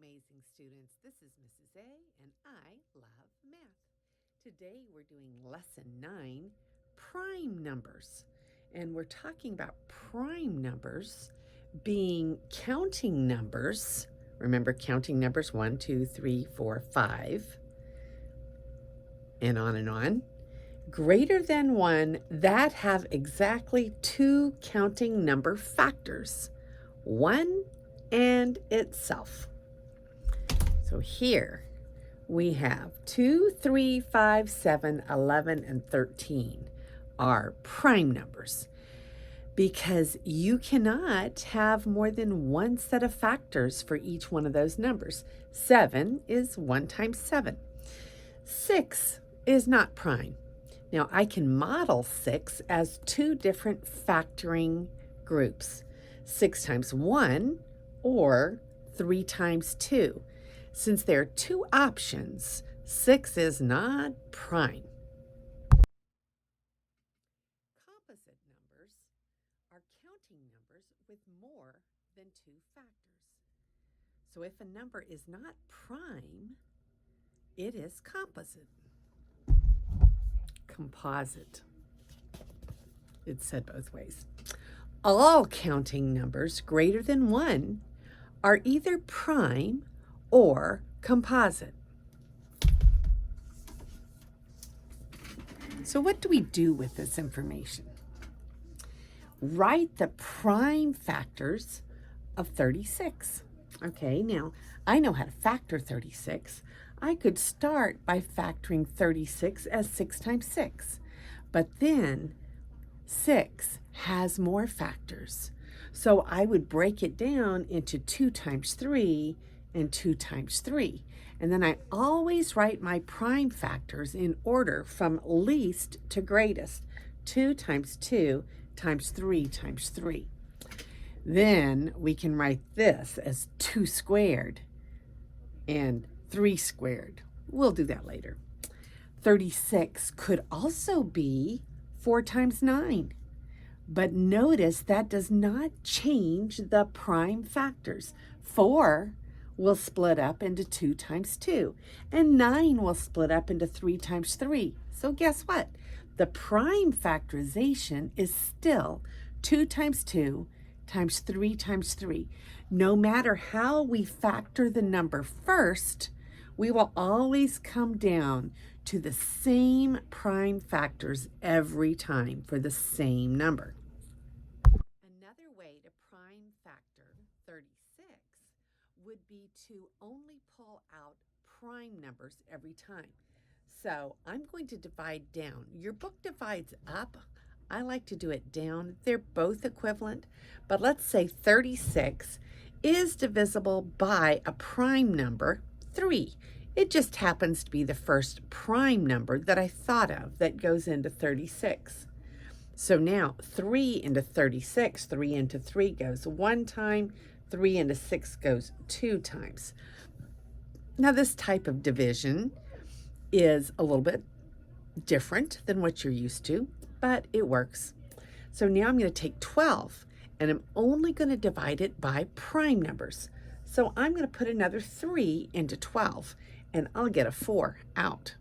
amazing students. This is Mrs. A, and I love math. Today we're doing lesson 9, prime numbers. And we're talking about prime numbers being counting numbers. Remember counting numbers 1, 2, 3, 4, 5, and on, greater than 1 that have exactly 2 counting number factors, 1 and itself. So here we have 2, 3, 5, 7, 11, and 13 are prime numbers because you cannot have more than one set of factors for each one of those numbers. 7 is 1 times 7. 6 is not prime. Now I can model 6 as 2 different factoring groups, 6 times 1 or 3 times 2. Since there are 2 options, 6 is not prime. Composite numbers are counting numbers with more than 2 factors. So if a number is not prime, it is composite. Composite. It's said both ways. All counting numbers greater than 1 are either prime or composite. So what do we do with this information? Write the prime factors of 36. Okay, now I know how to factor 36. I could start by factoring 36 as 6 times 6, but then 6 has more factors. So I would break it down into 2 times 3 and 2 times 3. And then I always write my prime factors in order from least to greatest. 2 times 2 times 3 times 3. Then we can write this as 2 squared and 3 squared. We'll do that later. 36 could also be 4 times 9. But notice that does not change the prime factors. 4 will split up into 2 times 2, and 9 will split up into 3 times 3. So guess what? The prime factorization is still 2 times 2 times 3 times 3. No matter how we factor the number first, we will always come down to the same prime factors every time for the same number. Another way to prime factor 36 would be to only pull out prime numbers every time. So I'm going to divide down. Your book divides up. I like to do it down. They're both equivalent, but let's say 36 is divisible by a prime number, 3. It just happens to be the first prime number that I thought of that goes into 36. So now 3 into 36, 3 into 3 goes 1 time, 3 into 6 goes 2 times. Now this type of division is a little bit different than what you're used to, but it works. So now I'm going to take 12 and I'm only going to divide it by prime numbers. So I'm going to put another 3 into 12 and I'll get a 4 out.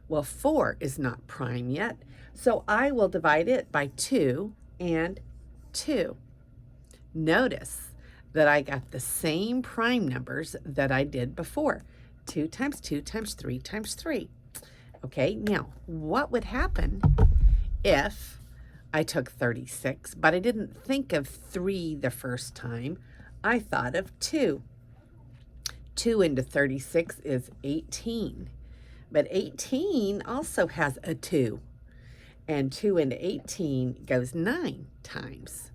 Well, 4 is not prime yet, so I will divide it by 2 and 2. Notice that I got the same prime numbers that I did before. 2 times 2 times 3 times 3. Okay, now what would happen if I took 36, but I didn't think of 3 the first time? I thought of 2. 2 into 36 is 18. But 18 also has a 2. And 2 into 18 goes 9 times.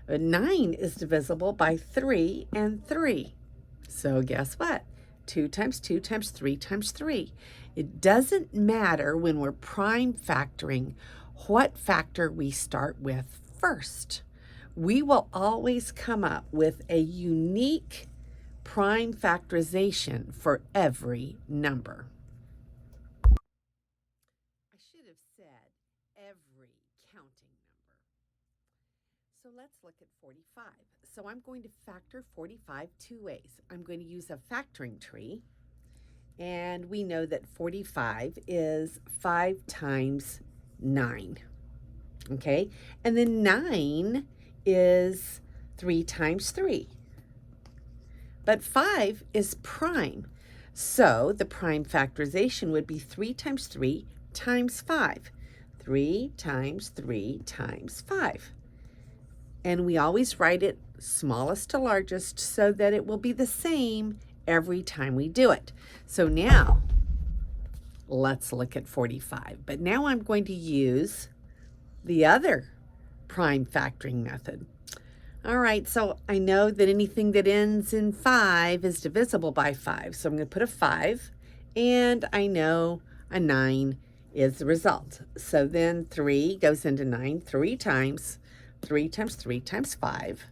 But 9 is divisible by 3 and 3. So guess what? 2 times 2 times 3 times 3. It doesn't matter when we're prime factoring what factor we start with first. We will always come up with a unique prime factorization for every number. I should have said every counting number. So let's look at 45. So I'm going to factor 45 two ways. I'm going to use a factoring tree, and we know that 45 is 5 times 9. Okay, and then 9 is 3 times 3. But 5 is prime. So the prime factorization would be 3 times 3 times 5. 3 times 3 times 5. And we always write it smallest to largest so that it will be the same every time we do it. So now let's look at 45. But now I'm going to use the other prime factoring method. All right, so I know that anything that ends in 5 is divisible by 5. So I'm going to put a 5, and I know a 9 is the result. So then 3 goes into 9 3 times. 3 times 3 times 5.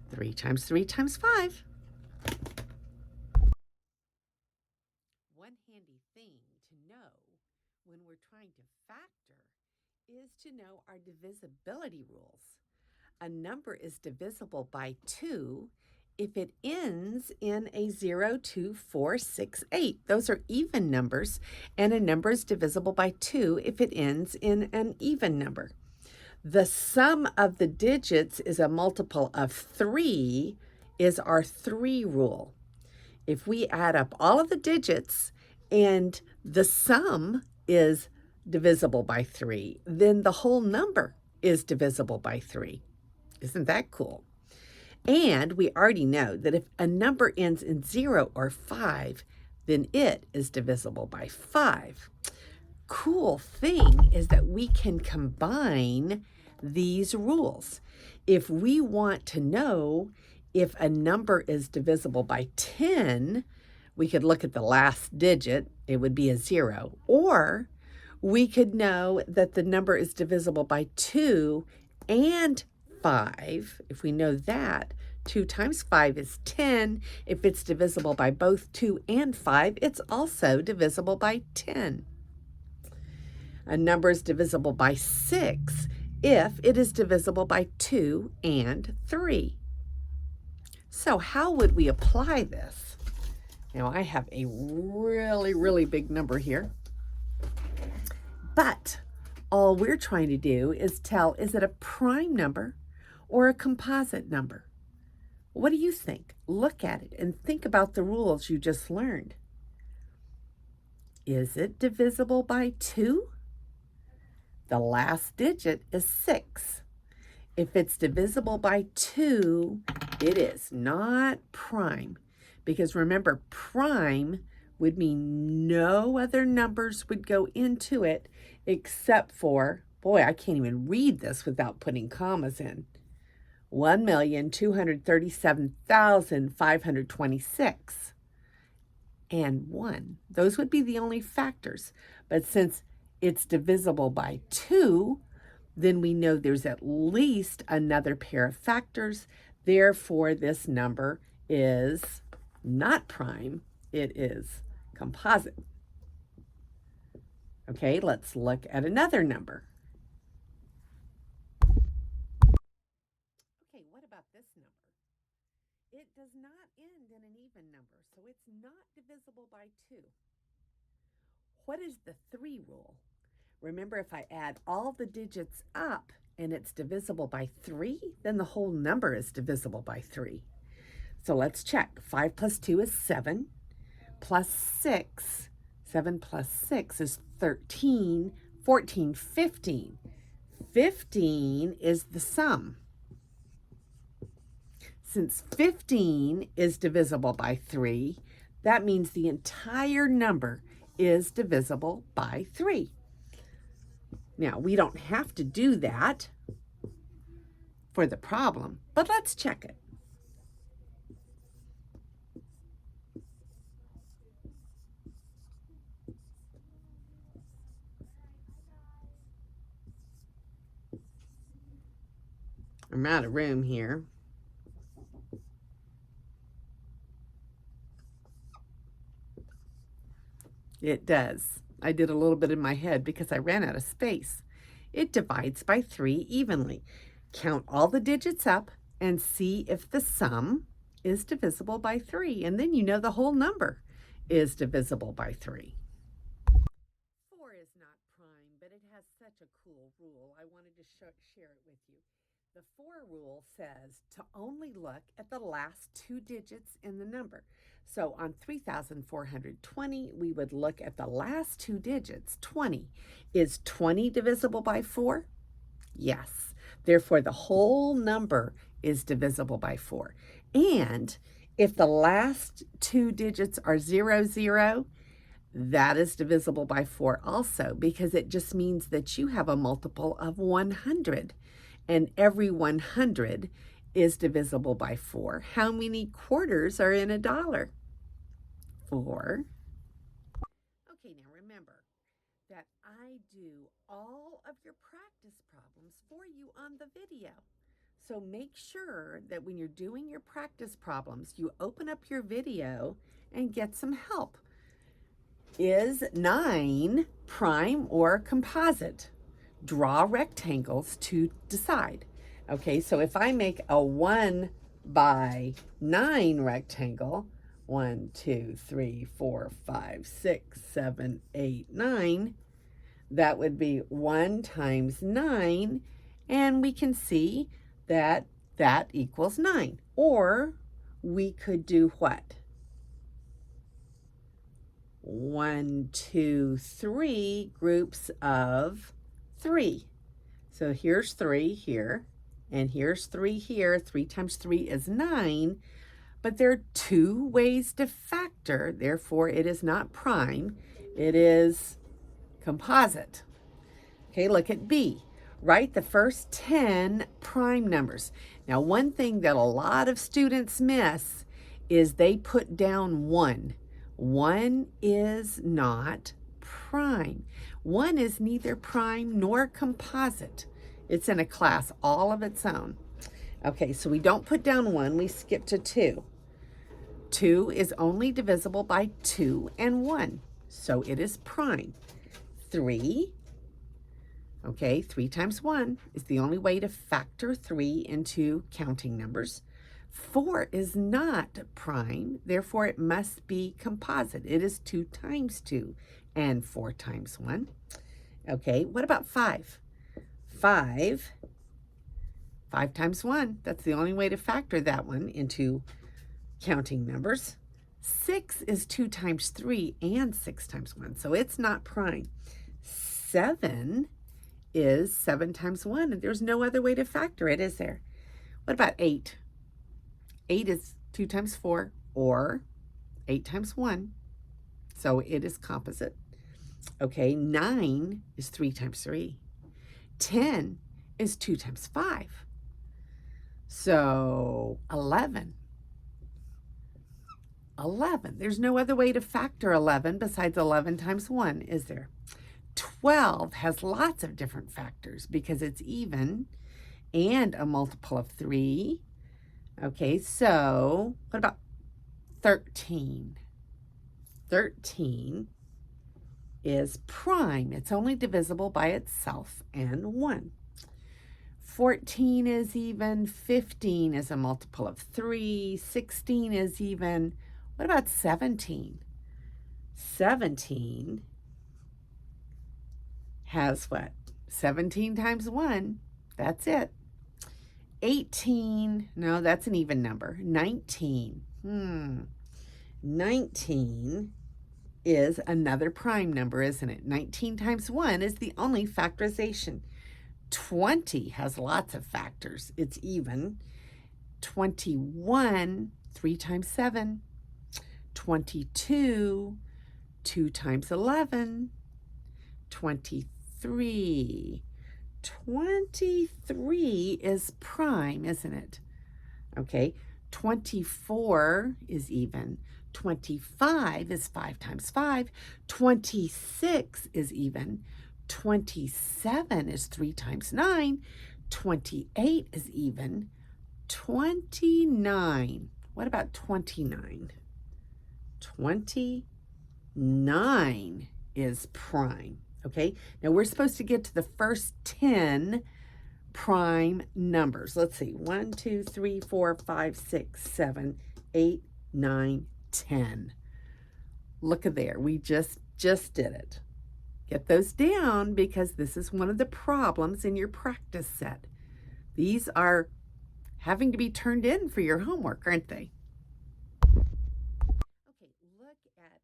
3 times 3 times 5. One handy thing to know when we're trying to factor is to know our divisibility rules. A number is divisible by 2 if it ends in a 0, 2, 4, 6, 8. Those are even numbers, and a number is divisible by 2 if it ends in an even number. The sum of the digits is a multiple of 3 is our 3 rule. If we add up all of the digits and the sum is divisible by 3, then the whole number is divisible by 3. Isn't that cool? And we already know that if a number ends in 0 or 5, then it is divisible by 5. Cool thing is that we can combine these rules. If we want to know if a number is divisible by 10, we could look at the last digit, it would be a 0. Or we could know that the number is divisible by 2 and 5. If we know that, 2 times 5 is 10. If it's divisible by both 2 and 5, it's also divisible by 10. A number is divisible by 6 if it is divisible by 2 and 3. So how would we apply this? Now I have a really big number here, but all we're trying to do is tell, is it a prime number or a composite number? What do you think? Look at it and think about the rules you just learned. Is it divisible by 2? The last digit is 6. If it's divisible by 2, it is not prime. Because remember, prime would mean no other numbers would go into it except for, boy, I can't even read this without putting commas in, 1,237,526 and 1. Those would be the only factors. But since it's divisible by 2, then we know there's at least another pair of factors. Therefore, this number is not prime, it is composite. Okay, let's look at another number. Okay, what about this number? It does not end in an even number, so it's not divisible by 2. What is the 3 rule? Remember, if I add all the digits up and it's divisible by 3, then the whole number is divisible by 3. So let's check. 5 plus 2 is 7, plus 6. 7 plus 6 is 13, 14, 15. 15 is the sum. Since 15 is divisible by 3, that means the entire number is divisible by 3. Now, we don't have to do that for the problem, but let's check it. I'm out of room here. It does. I did a little bit in my head because I ran out of space. It divides by 3 evenly. count all the digits up and see if the sum is divisible by 3. And then you know the whole number is divisible by 3. 4 is not prime, but it has such a cool rule. I wanted to share it with you. The 4 rule says to only look at the last 2 digits in the number. So on 3,420, we would look at the last 2 digits, 20. Is 20 divisible by 4? Yes. Therefore, the whole number is divisible by 4. And if the last 2 digits are 0, 0, that is divisible by 4 also, because it just means that you have a multiple of 100. And every 100 is divisible by 4. How many quarters are in a dollar? 4. Okay, now remember that I do all of your practice problems for you on the video. So make sure that when you're doing your practice problems, you open up your video and get some help. Is 9 prime or composite? Draw rectangles to decide. Okay, so if I make a 1 by 9 rectangle, 1, 2, 3, 4, 5, 6, 7, 8, 9, that would be 1 times 9, and we can see that that equals 9. Or we could do what? 1, 2, 3 groups of 3. So here's 3 here, and here's 3 here. 3 times 3 is 9, but there are 2 ways to factor. Therefore, it is not prime. It is composite. Okay, look at B. Write the first 10 prime numbers. Now, one thing that a lot of students miss is they put down 1. 1 is not prime. 1 is neither prime nor composite. It's in a class all of its own. Okay, so we don't put down 1, we skip to 2. 2 is only divisible by 2 and 1, so it is prime. 3, okay, 3 times 1 is the only way to factor 3 into counting numbers. 4 is not prime, therefore it must be composite. It is 2 times 2 and 4 times 1. Okay, what about 5? 5 times 1, that's the only way to factor that one into counting numbers. 6 is 2 times 3 and 6 times 1, so it's not prime. 7 is 7 times 1, and there's no other way to factor it, is there? What about 8? 8 is 2 times 4, or 8 times 1, so it is composite. Okay, 9 is 3 times 3. 10 is 2 times 5. So 11. There's no other way to factor 11 besides 11 times 1, is there? 12 has lots of different factors because it's even and a multiple of 3. Okay, so what about 13? 13 is prime. It's only divisible by itself and 1. 14 is even. 15 is a multiple of 3. 16 is even. What about 17? 17 has what? 17 times 1. That's it. 18, no, that's an even number. 19. 19 is another prime number, isn't it? 19 times 1 is the only factorization. 20 has lots of factors. It's even. 21, 3 times 7. 22, 2 times 11. 23. 23 is prime, isn't it? Okay, 24 is even. 25 is 5 times 5. 26 is even. 27 is 3 times 9. 28 is even. 29. What about 29? 29 is prime. Okay, now we're supposed to get to the first 10 prime numbers. Let's see, 1, 2, 3, 4, 5, 6, 7, 8, 9, 10. Look at there, we just did it. Get those down because this is one of the problems in your practice set. These are having to be turned in for your homework, aren't they? Okay, look at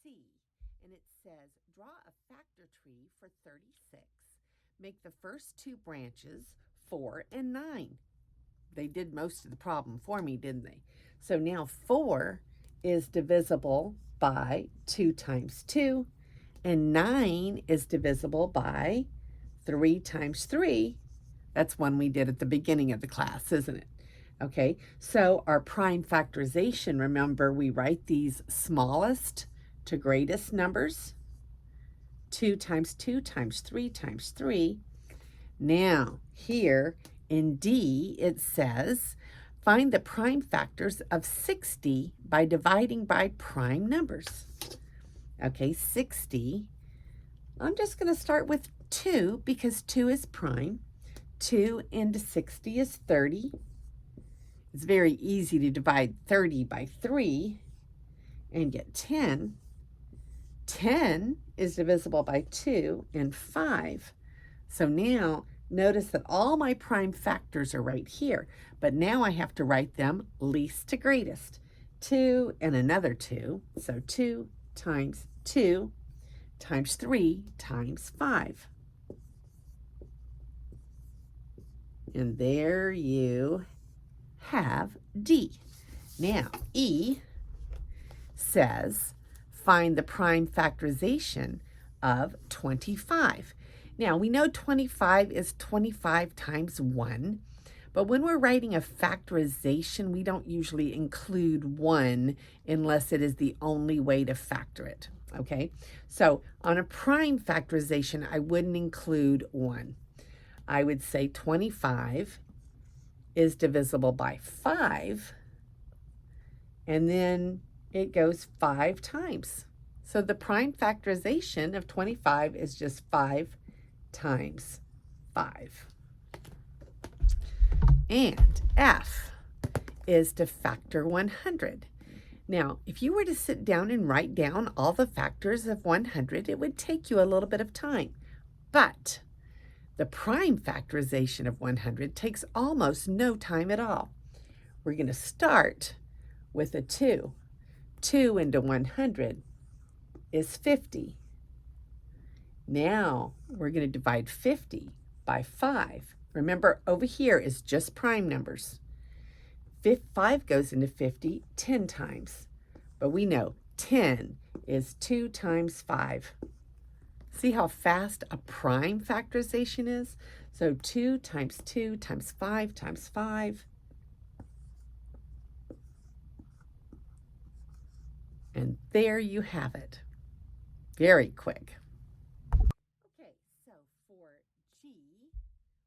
C, and it says, draw a factor tree for 36. Make the first two branches 4 and 9. They did most of the problem for me, didn't they? So now 4 is divisible by 2 times 2, and 9 is divisible by 3 times 3. That's one we did at the beginning of the class, isn't it? Okay, so our prime factorization, remember we write these smallest to greatest numbers. 2 times 2 times 3 times 3. Now, here in D, it says, find the prime factors of 60 by dividing by prime numbers. Okay, 60. I'm just going to start with 2 because 2 is prime. 2 into 60 is 30. It's very easy to divide 30 by 3 and get 10. 10 is divisible by 2 and 5. So now notice that all my prime factors are right here, but now I have to write them least to greatest. 2 and another 2, so 2 times 2 times 3 times 5. And there you have D. Now, E says, find the prime factorization of 25. Now, we know 25 is 25 times 1, but when we're writing a factorization, we don't usually include 1 unless it is the only way to factor it, okay? So on a prime factorization, I wouldn't include 1. I would say 25 is divisible by 5, and then it goes 5 times. So the prime factorization of 25 is just 5 times 5. And F is to factor 100. Now, if you were to sit down and write down all the factors of 100, it would take you a little bit of time. But the prime factorization of 100 takes almost no time at all. We're going to start with a 2. 2 into 100 is 50. Now we're going to divide 50 by 5. Remember, over here is just prime numbers. 5 goes into 50 10 times. But we know 10 is 2 times 5. See how fast a prime factorization is? So 2 times 2 times 5 times 5. And there you have it. Very quick. Okay, so for G,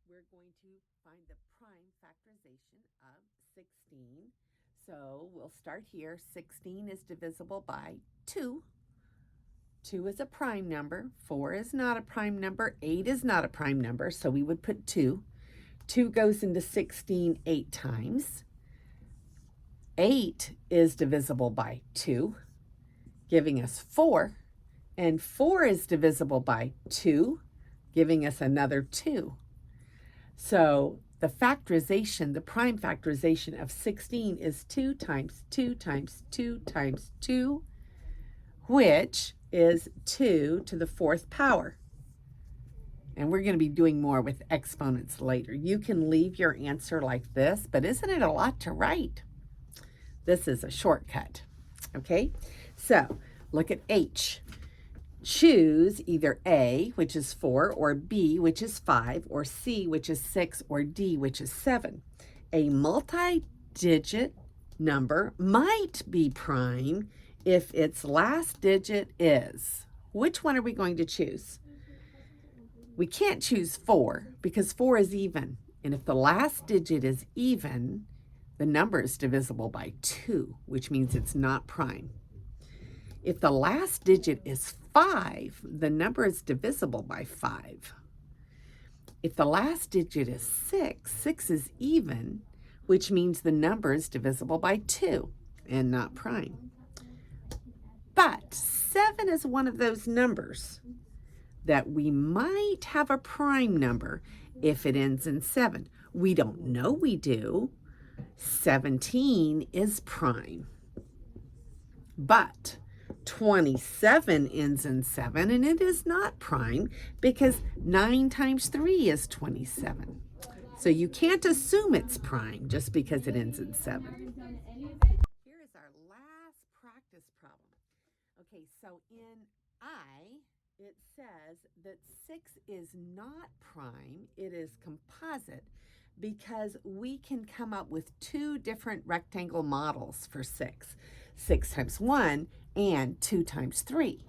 we're going to find the prime factorization of 16. So we'll start here. 16 is divisible by 2. 2 is a prime number. 4 is not a prime number. 8 is not a prime number, so we would put 2. 2 goes into 16 8 times. 8 is divisible by 2, giving us 4. And 4 is divisible by 2, giving us another 2. So the factorization, the prime factorization of 16 is 2 times 2 times 2 times 2, which is 2 to the 4th power. And we're going to be doing more with exponents later. You can leave your answer like this, but isn't it a lot to write? This is a shortcut, okay? So look at H. Choose either A, which is 4, or B, which is 5, or C, which is 6, or D, which is 7. A multi-digit number might be prime if its last digit is. Which one are we going to choose? We can't choose 4 because 4 is even. And if the last digit is even, the number is divisible by 2, which means it's not prime. If the last digit is 5, the number is divisible by 5. If the last digit is 6, 6 is even, which means the number is divisible by 2 and not prime. But 7 is one of those numbers that we might have a prime number if it ends in 7. We don't know we do. 17 is prime. But 27 ends in 7, and it is not prime because 9 times 3 is 27. So you can't assume it's prime just because it ends in 7. Here is our last practice problem. Okay, so in I, it says that 6 is not prime, it is composite, because we can come up with 2 different rectangle models for 6. 6 times 1 and 2 times 3.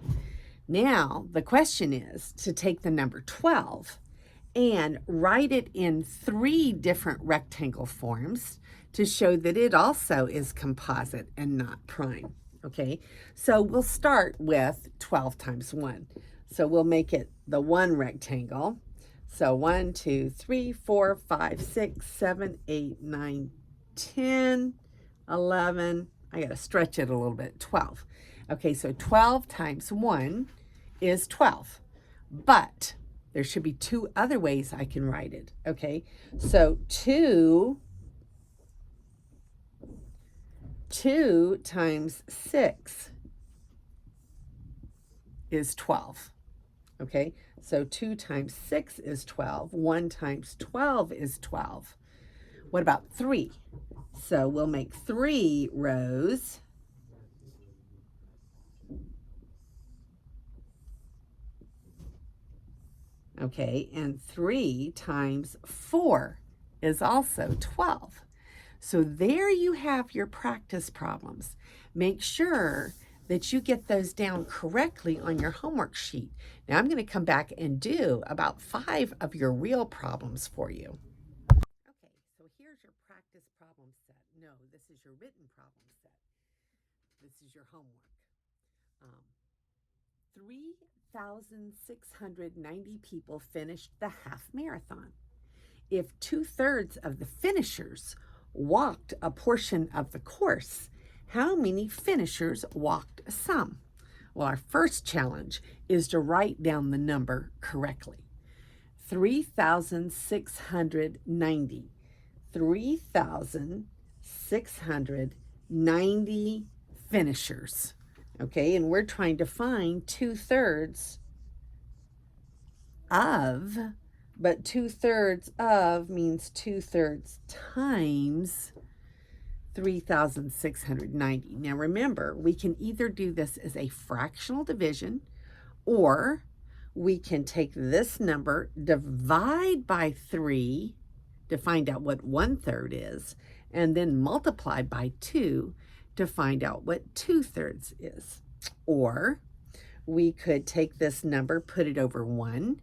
Now, the question is to take the number 12 and write it in 3 different rectangle forms to show that it also is composite and not prime. Okay, so we'll start with 12 times 1. So we'll make it the 1 rectangle. So 1, 2, 3, 4, 5, 6, 7, 8, 9, 10, 11. I got to stretch it a little bit. 12. Okay, so 12 times 1 is 12. But there should be 2 other ways I can write it. Okay, so 2 times 6 is 12. Okay, so 2 times 6 is 12. 1 times 12 is 12. What about 3? So we'll make 3 rows. Okay, and 3 times 4 is also 12. So there you have your practice problems. Make sure that you get those down correctly on your homework sheet. Now I'm going to come back and do about 5 of your real problems for you. Okay, so here's your practice problem set. No, this is your written problem set. This is your homework. 3,690 people finished the half marathon. If 2/3 of the finishers walked a portion of the course, how many finishers walked some? Well, our first challenge is to write down the number correctly. 3,690. 3,690 finishers. Okay, and we're trying to find 2/3 of, but 2/3 of means 2/3 times 3,690. Now remember, we can either do this as a fractional division, or we can take this number, divide by 3 to find out what 1/3 is, and then multiply by 2 to find out what 2/3 is. Or we could take this number, put it over 1,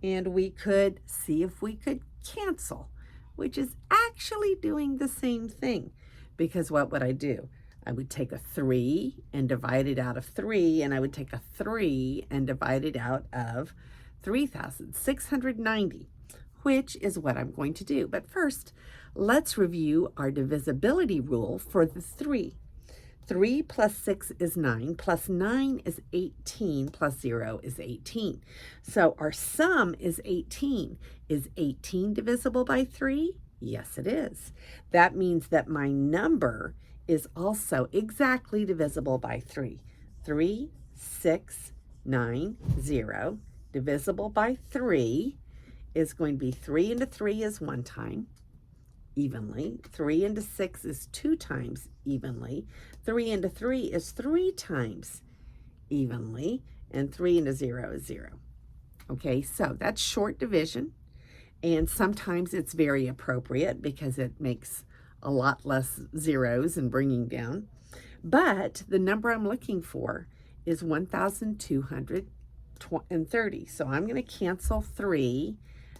and we could see if we could cancel, which is actually doing the same thing. Because what would I do? I would take a 3 and divide it out of 3, and I would take a 3 and divide it out of 3,690, which is what I'm going to do. But first, let's review our divisibility rule for the 3. 3 plus 6 is 9, plus 9 is 18, plus 0 is 18. So our sum is 18. Is 18 divisible by 3? Yes, it is. That means that my number is also exactly divisible by 3. 3, 6, 9, 0. Divisible by 3 is going to be 3 into 3 is 1 time, evenly. 3 into 6 is 2 times, evenly. 3 into 3 is 3 times, evenly. And 3 into 0 is 0. Okay, so that's short division. And sometimes it's very appropriate because it makes a lot less zeros and bringing down. But the number I'm looking for is 1,230. So I'm going to cancel 3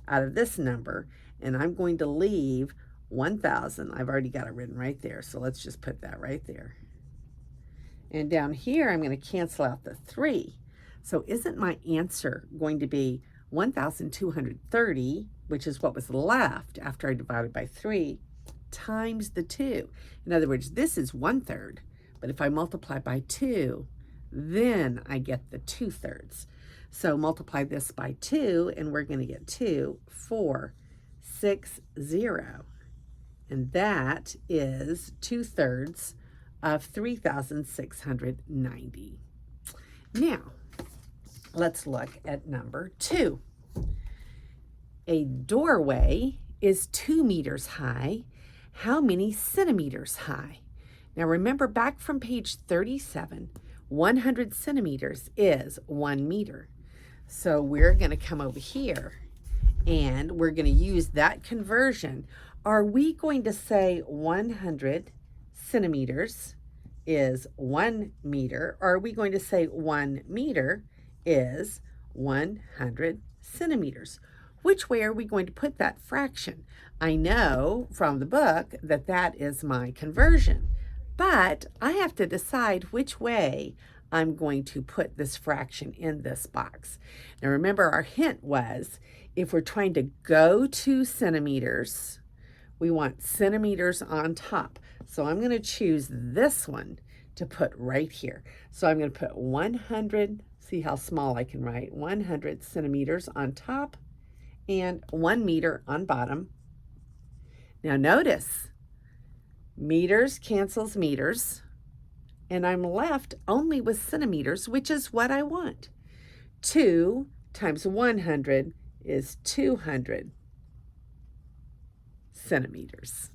out of this number, and I'm going to leave 1,000. I've already got it written right there, so let's just put that right there. And down here, I'm going to cancel out the 3. So isn't my answer going to be 1,230 which is what was left after I divided by 3, times the 2. In other words, this is 1/3, but if I multiply by 2, then I get the 2/3. So multiply this by 2, and we're going to get 2, 4, 6, 0. And that is 2/3 of 3,690. Now, let's look at number 2. A doorway is 2 meters high. How many centimeters high? Now remember, back from page 37, 100 centimeters is 1 meter. So we're going to come over here and we're going to use that conversion. Are we going to say 100 centimeters is 1 meter, or are we going to say 1 meter is 100 centimeters? Which way are we going to put that fraction? I know from the book that that is my conversion, but I have to decide which way I'm going to put this fraction in this box. Now remember, our hint was if we're trying to go to centimeters, we want centimeters on top. So I'm going to choose this one to put right here. So I'm going to put 100, see how small I can write, 100 centimeters on top and 1 meter on bottom. Now notice, meters cancels meters, and I'm left only with centimeters, which is what I want. 2 times 100 is 200 centimeters.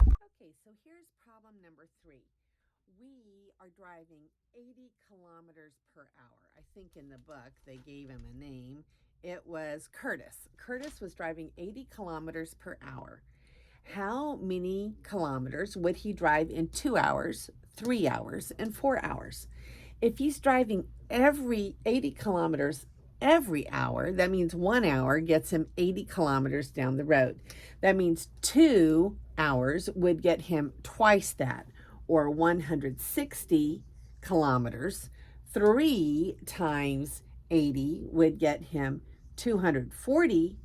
Okay, so here's problem number 3. We are driving 80 kilometers per hour. I think in the book they gave him a name. It was Curtis. Curtis was driving 80 kilometers per hour. How many kilometers would he drive in 2 hours, 3 hours, and 4 hours? If he's driving every 80 kilometers every hour, that means 1 hour gets him 80 kilometers down the road. That means 2 hours would get him twice that, or 160 kilometers. 3 times 80 would get him 240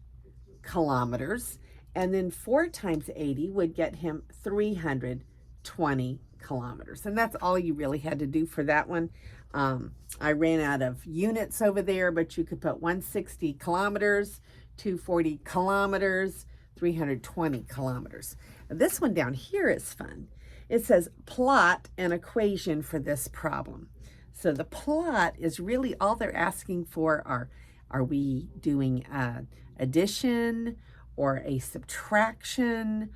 kilometers. And then 4 times 80 would get him 320 kilometers. And that's all you really had to do for that one. I ran out of units over there, but you could put 160 kilometers, 240 kilometers, 320 kilometers. This one down here is fun. It says plot an equation for this problem. So the plot is really all they're asking for are we doing addition or a subtraction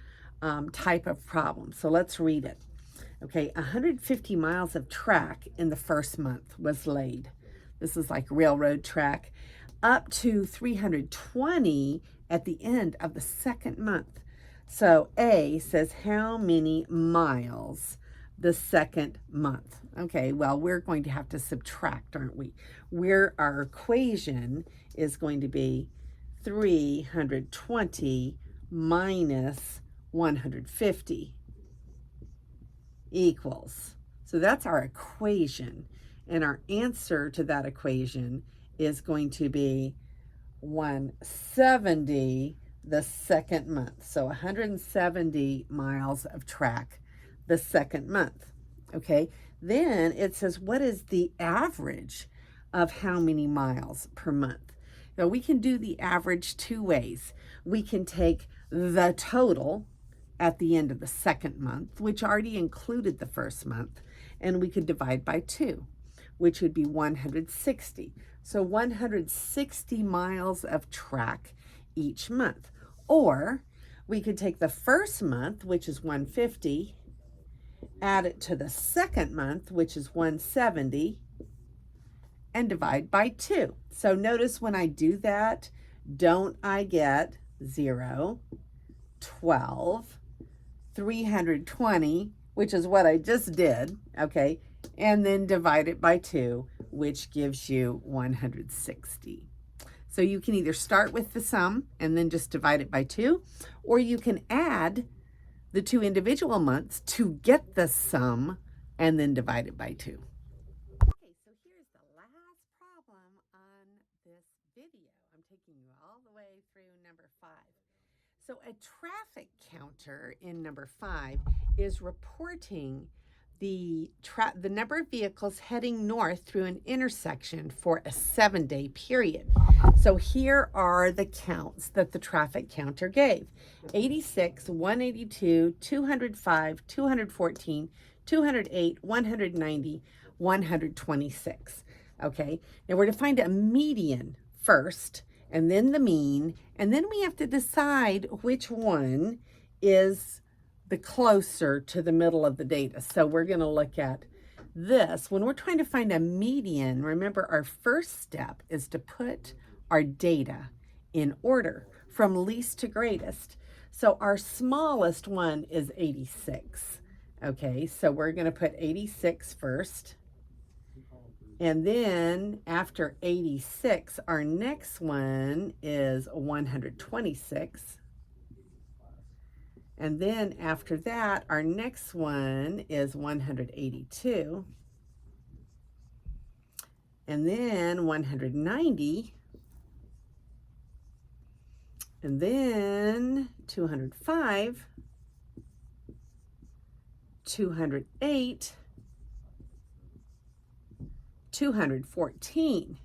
type of problem. So let's read it. Okay, 150 miles of track in the first month was laid. This is like railroad track. Up to 320 at the end of the second month. So A says how many miles the second month. Okay, well, we're going to have to subtract, aren't we? Where our equation is going to be 320 minus 150 equals. So that's our equation. And our answer to that equation is going to be 170 the second month. So 170 miles of track the second month. Okay, then it says what is the average of how many miles per month? Now we can do the average 2 ways. We can take the total at the end of the second month, which already included the first month, and we could divide by 2, which would be 160. So 160 miles of track each month. Or we could take the first month, which is 150, add it to the second month, which is 170, and divide by 2. So notice when I do that, don't I get 0, 12, 320, which is what I just did, okay, and then divide it by 2, which gives you 160. So you can either start with the sum and then just divide it by 2, or you can add the 2 individual months to get the sum and then divide it by 2. Okay, so here's the last problem on this video. I'm taking you all the way through So a traffic counter in number 5 is reporting the number of vehicles heading north through an intersection for a 7-day period. So here are the counts that the traffic counter gave: 86, 182, 205, 214, 208, 190, 126. Okay, now we're to find a median first, and then the mean, and then we have to decide which one is the closer to the middle of the data. So we're going to look at this. When we're trying to find a median, remember our first step is to put our data in order from least to greatest. So our smallest one is 86. Okay, so we're going to put 86 first. And then after 86, our next one is 126. And then after that, our next one is 182. And then 190. And then 205. 208. 214.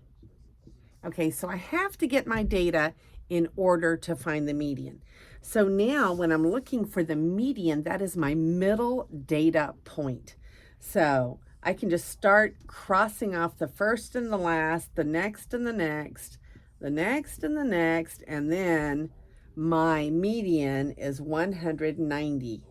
Okay, so I have to get my data in order to find the median. So now when I'm looking for the median, that is my middle data point. So I can just start crossing off the first and the last, the next and the next, the next and the next, and then my median is 190.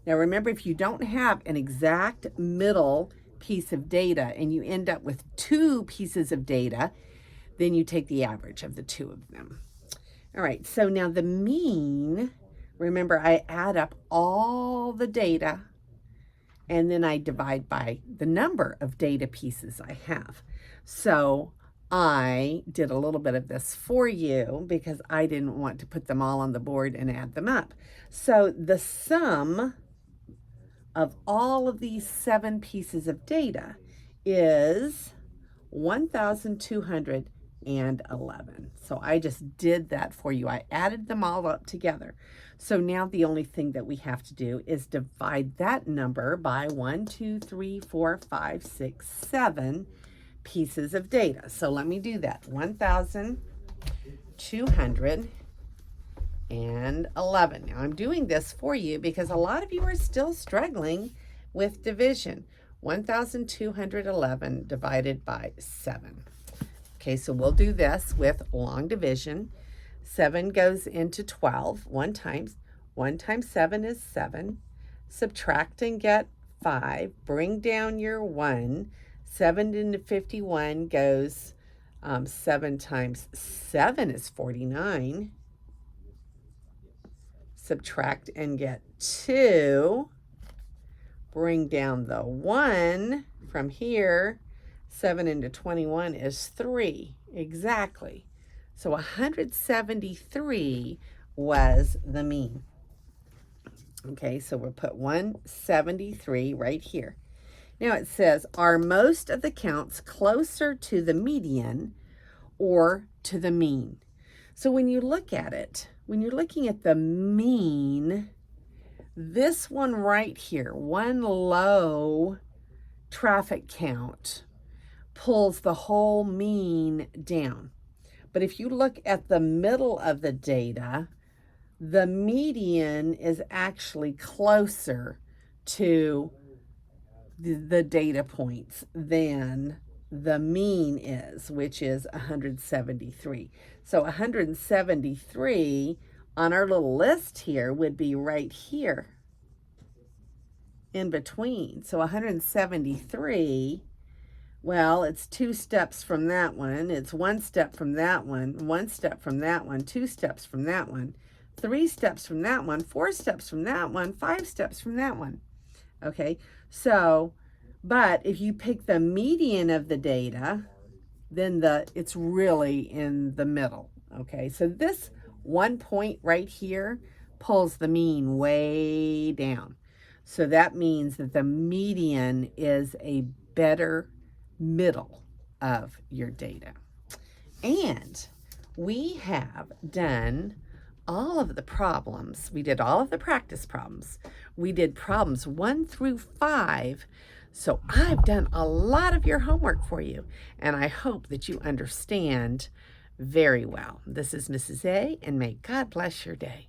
Now remember, if you don't have an exact middle piece of data and you end up with 2 pieces of data, then you take the average of the 2 of them. All right, so now the mean, remember I add up all the data and then I divide by the number of data pieces I have. So I did a little bit of this for you because I didn't want to put them all on the board and add them up. So the sum of all of these 7 pieces of data is 1,211. So I just did that for you. I added them all up together. So now the only thing that we have to do is divide that number by 1, 2, 3, 4, 5, 6, 7 pieces of data. So let me do that. 1,211. Now I'm doing this for you because a lot of you are still struggling with division. 1,211 divided by 7. Okay, so we'll do this with long division. 7 goes into 12 one times. 1 times 7 is 7. Subtract and get 5. Bring down your 1. 7 into 51 goes 7 times 7 is 49. Subtract and get 2. Bring down the 1 from here. 7 into 21 is 3. Exactly. So 173 was the mean. Okay, so we'll put 173 right here. Now it says, are most of the counts closer to the median or to the mean? So when you look at it, when you're looking at the mean, this one right here, one low traffic count, pulls the whole mean down. But if you look at the middle of the data, the median is actually closer to the data points than the mean is, which is 173. So 173 on our little list here would be right here in between. So 173, well, it's 2 steps from that one. It's 1 step from that one, 1 step from that one, 2 steps from that one, 3 steps from that one, 4 steps from that one, 5 steps from that one. Okay, so, but if you pick the median of the data, then it's really in the middle. Okay, so this 1 point right here pulls the mean way down. So that means that the median is a better middle of your data. And we have done all of the problems. We did all of the practice problems. We did problems 1 through 5. So I've done a lot of your homework for you, and I hope that you understand very well. This is Mrs. A, and may God bless your day.